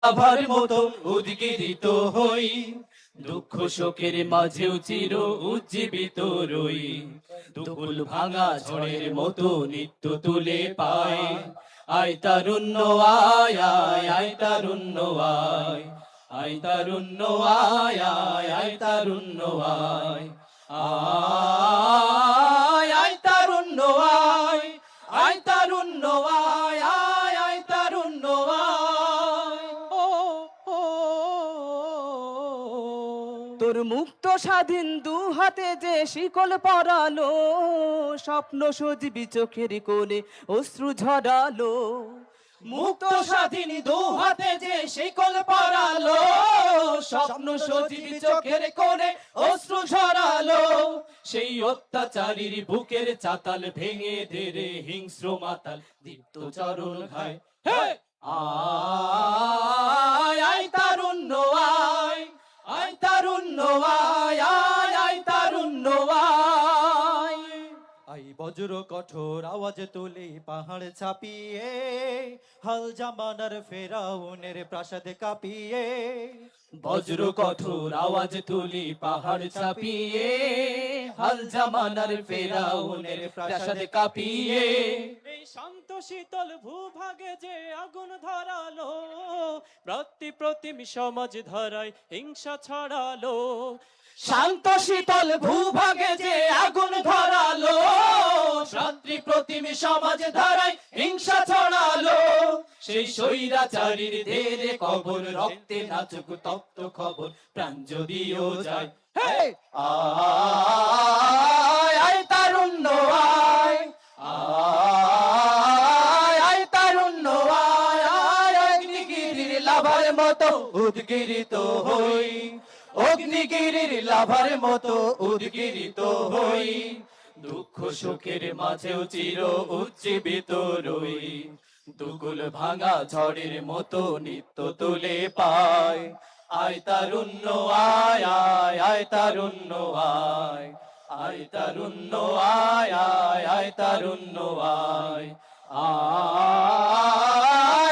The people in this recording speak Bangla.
আভার মতো উদ্গীরিত হই, দুঃখ শোকের মাঝেও চির উজ্জীবিত রই। দুকুল ভাঙা ঝড়ের মতো নিত্য তুলে পাই, আয় তারুণ্য আয় আয় আয় তারুণ্য আয়, আয় তারুণ্য আয় আয় আয় তারুণ্য আয়, আয় আয় তারুণ্য আয়, আয় তারুণ্য আয় আয় আয় তারুণ্য আয়। ও ও তোর মুক্ত স্বাধীন দু হাতে যে শিকল পরালো, স্বপ্ন সজীবী চোখের কোণে অশ্রু ঝরালো। মুক্ত স্বাধীন দু হাতে যে শিকল পরালো, স্বপ্ন সজীবী চোখের কোণে অশ্রু ঝরালো। সেই অত্যাচারীর বুকের চাতাল ভেঙে দে রে হিংস্র মাতাল দীপ্ত চরণ ঘায়। হে আয় আয় তারুণ্য আয়, আয় তারুণ্য আয় আয় আয় তারুণ্য আয়। আই বজ্র কঠোর আওয়াজ তুলি পাহাড় ছাপিয়ে, হাল জামানার ফেরাউনের প্রাসাদ কাঁপিয়ে। বজ্র কঠোর আওয়াজ তুলি পাহাড় ছাপিয়ে, হাল জামানার ফেরাউনের প্রাসাদ কাঁপিয়ে। এই শান্ত শীতল ভূভাগে যে আগুন ধরালো, প্রতিম সমাজ ধারায় হিংসা ছড়ালো। শান্ত শীতল ভূভাগে যে আগুন ধরালো, প্রতিম সমাজ ধারায় হিংসা ছড়ালো। সেই স্বৈরাচারীর দেরে কবর, রক্তে নাচুক তপ্ত খবর, প্রাণ যদিও যায়। হে আয় আয় তারুণ্য আয়, আয় আয় তারুণ্য আয় আয়। অগ্নিগিরির লাভার মতো উদ্গীরিত হই, অগ্নিগিরির লাভার মতো উদ্গীরিত হই। দুঃখ শোকের মাঝেও চির উজ্জীবিত রই, দুকুল ভাঙা ঝড়ের মতো নিত্য তুলে পায়। আয় তারুণ্য আয় আয় আয় তারুণ্য আয়, আয় তারুণ্য আয় আয় আয় তারুণ্য আয়, আয়